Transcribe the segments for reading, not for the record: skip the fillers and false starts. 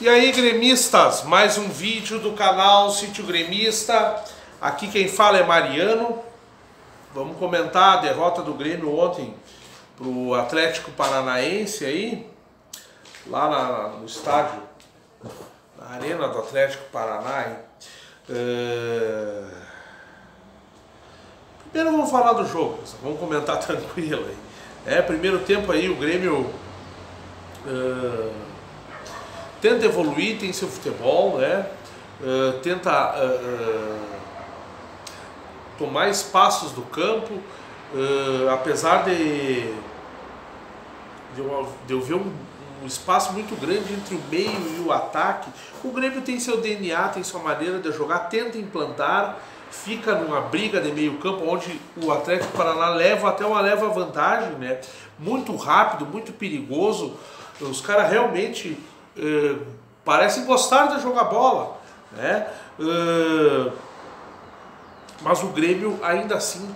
E aí, gremistas, mais um vídeo do canal Sítio Gremista. Aqui quem fala é Mariano. Vamos comentar a derrota do Grêmio ontem pro Atlético Paranaense aí, lá no estádio, na arena do Atlético Paraná. Primeiro vamos falar do jogo, vamos comentar tranquilo aí. Primeiro tempo aí o Grêmio tenta evoluir, tem seu futebol, né? Tenta tomar espaços do campo, apesar de eu ver um espaço muito grande entre o meio e o ataque. O Grêmio tem seu DNA, tem sua maneira de jogar, tenta implantar, fica numa briga de meio campo, onde o Atlético Paraná leva até uma leva vantagem, né? Muito rápido, muito perigoso. Os caras realmente parecem gostar de jogar bola, né? Mas o Grêmio ainda assim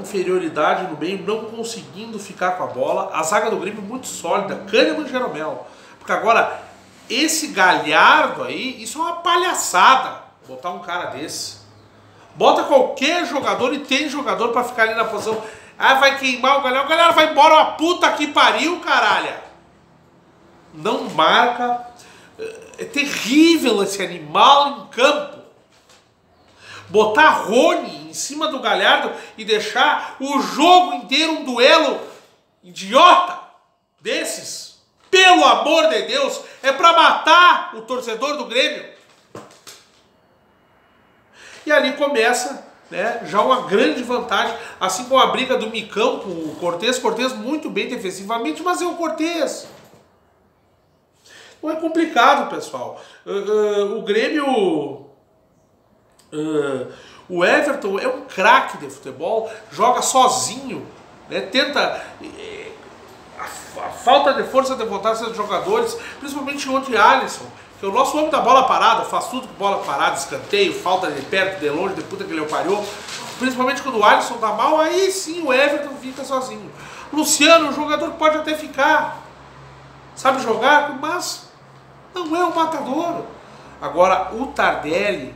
inferioridade no meio, não conseguindo ficar com a bola. A zaga do Grêmio muito sólida, Kahneman e Jeromel. Porque agora, esse Galhardo aí, isso é uma palhaçada, botar um cara desse. Bota qualquer jogador, e tem jogador pra ficar ali na posição. Ah, vai queimar o Galhardo. O Galhardo vai embora, uma puta que pariu, caralho. Não marca. É terrível esse animal em campo. Botar Rony em cima do Galhardo e deixar o jogo inteiro um duelo idiota desses. Pelo amor de Deus, é pra matar o torcedor do Grêmio. E ali começa, né, já uma grande vantagem, assim como a briga do Micão com o Cortez. Cortez muito bem defensivamente, mas é o Cortez. Não é complicado, pessoal. O Grêmio... o Everton é um craque de futebol, joga sozinho, né? Tenta... a falta de força de vontade dos jogadores, principalmente ontem Alisson, que é o nosso homem da bola parada, faz tudo com bola parada, escanteio, falta de perto, de longe, de puta que ele pariu. Principalmente quando o Alisson tá mal, aí sim o Everton fica sozinho. Luciano, o jogador pode até ficar, sabe jogar, mas não é um matador. Agora, o Tardelli,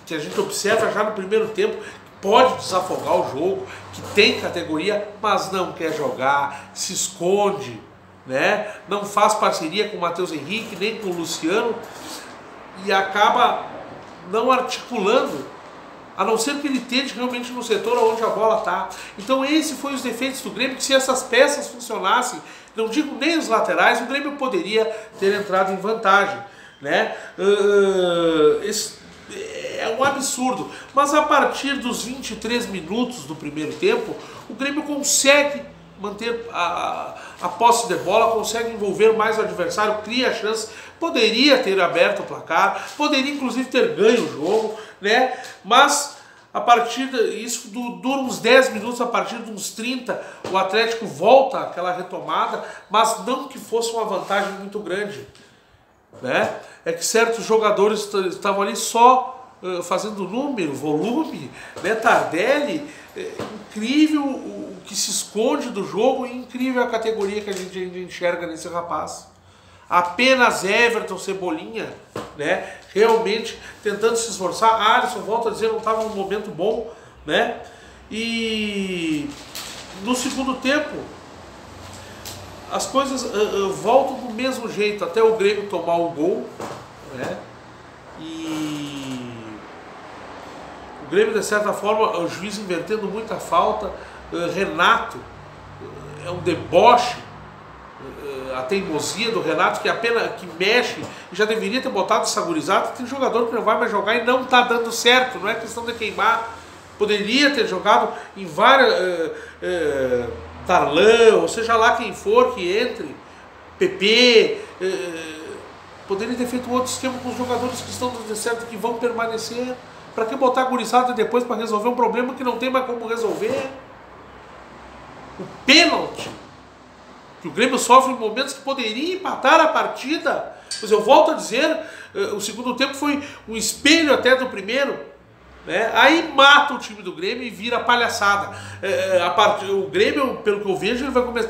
que a gente observa já no primeiro tempo, pode desafogar o jogo, que tem categoria, mas não quer jogar, se esconde, né? Não faz parceria com o Matheus Henrique, nem com o Luciano, e acaba não articulando, a não ser que ele tente realmente no setor onde a bola está. Então esses foram os defeitos do Grêmio, que se essas peças funcionassem, não digo nem os laterais, o Grêmio poderia ter entrado em vantagem, né? É um absurdo, mas a partir dos 23 minutos do primeiro tempo, o Grêmio consegue manter a posse de bola, consegue envolver mais o adversário, cria a chance, poderia ter aberto o placar, poderia inclusive ter ganho o jogo, né? Mas a partir isso dura uns 10 minutos, a partir de uns 30 o Atlético volta àquela retomada, mas não que fosse uma vantagem muito grande, né? É que certos jogadores estavam ali só fazendo número, volume, né? Tardelli, incrível o que se esconde do jogo, e incrível a categoria que a gente enxerga nesse rapaz. Apenas Everton, Cebolinha, né? Realmente tentando se esforçar. Alisson, volta a dizer, não estava num momento bom, né? E no segundo tempo as coisas voltam do mesmo jeito, até o Grêmio tomar o gol, né? E o Grêmio, de certa forma, o juiz invertendo muita falta. Renato, é um deboche, a teimosia do Renato, que apenas que mexe, e já deveria ter botado essa gurizada. Tem jogador que não vai mais jogar e não está dando certo, não é questão de queimar. Poderia ter jogado em várias... Darlan, ou seja lá quem for que entre, PP, poderia ter feito outro esquema com os jogadores que estão dando certo, que vão permanecer. Para que botar a gurizada depois para resolver um problema que não tem mais como resolver? O pênalti que o Grêmio sofre em momentos que poderia empatar a partida. Mas eu volto a dizer, o segundo tempo foi um espelho até do primeiro, né? Aí mata o time do Grêmio e vira palhaçada. O Grêmio, pelo que eu vejo, ele vai começar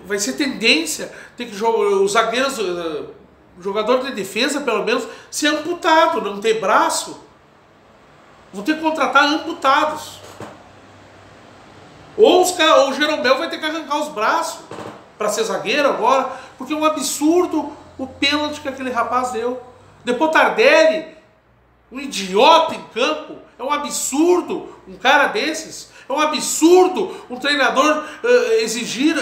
vai ser tendência ter que os zagueiros, o jogador de defesa pelo menos, ser amputado, não ter braço. Vão ter que contratar amputados. Ou o Jeromel vai ter que arrancar os braços para ser zagueiro agora, porque é um absurdo o pênalti que aquele rapaz deu. Depois Tardelli, um idiota em campo, é um absurdo um cara desses. É um absurdo um treinador exigir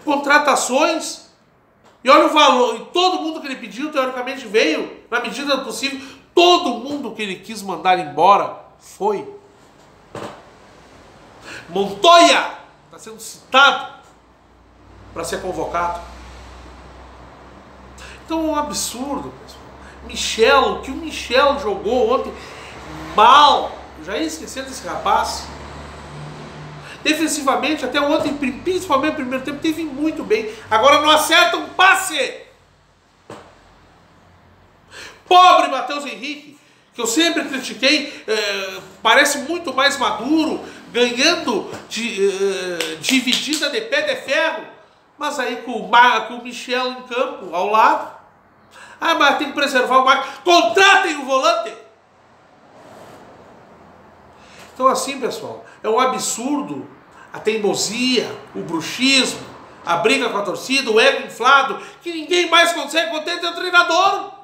contratações. E olha o valor, e todo mundo que ele pediu, teoricamente, veio, na medida do possível. Todo mundo que ele quis mandar embora foi. Montoya está sendo citado para ser convocado. Então é um absurdo, pessoal. O que o Michel jogou ontem mal. Eu já ia esquecer desse rapaz. Defensivamente, até ontem, principalmente no primeiro tempo, teve muito bem. Agora não acerta um passe. Pobre Matheus Henrique, que eu sempre critiquei, parece muito mais maduro, ganhando dividida de pé de ferro, mas aí com o Michel em campo, ao lado. Ah, mas tem que preservar o Marcos. Contratem o volante! Então assim, pessoal, é um absurdo a teimosia, o bruxismo, a briga com a torcida, o ego inflado, que ninguém mais consegue conter o treinador.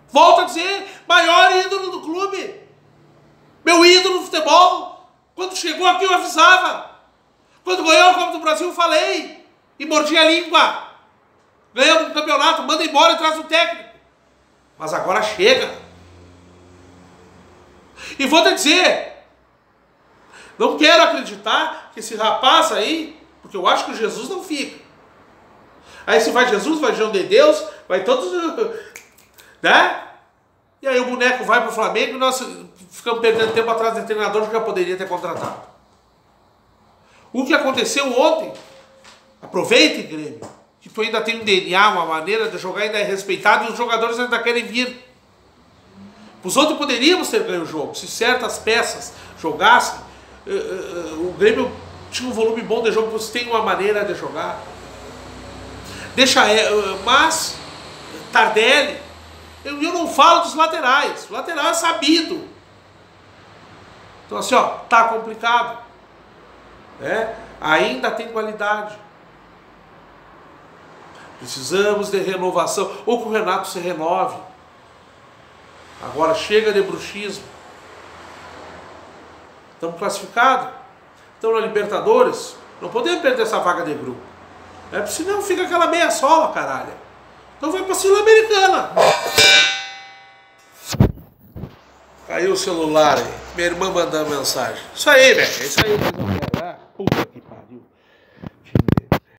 Volto a dizer, maior ídolo do clube. Meu ídolo no futebol. Quando chegou aqui eu avisava. Quando ganhou a Copa do Brasil eu falei. E mordi a língua. Ganhamos um campeonato, manda embora e traz um técnico. Mas agora chega. E vou te dizer, não quero acreditar que esse rapaz aí, porque eu acho que o Jesus não fica. Aí se vai Jesus, vai João de Deus, vai todos, né? E aí o boneco vai para o Flamengo e nós ficamos perdendo tempo atrás de treinador que já poderia ter contratado. O que aconteceu ontem, aproveite, Grêmio, que tu ainda tem um DNA, uma maneira de jogar ainda é respeitado e os jogadores ainda querem vir. Os outros poderíamos ter ganho o jogo, se certas peças jogassem, o Grêmio tinha um volume bom de jogo, você tem uma maneira de jogar. Mas Tardelli, eu não falo dos laterais, o lateral é sabido. Então assim, ó, tá complicado. Ainda tem qualidade. Precisamos de renovação, ou que o Renato se renove. Agora chega de bruxismo. Estamos classificados. Estamos na Libertadores. Não podemos perder essa vaga de grupo. Porque senão fica aquela meia sola, caralho. Então vai pra Sul-Americana. Caiu o celular aí. Minha irmã mandando mensagem. Isso aí, velho. É isso aí. Puta.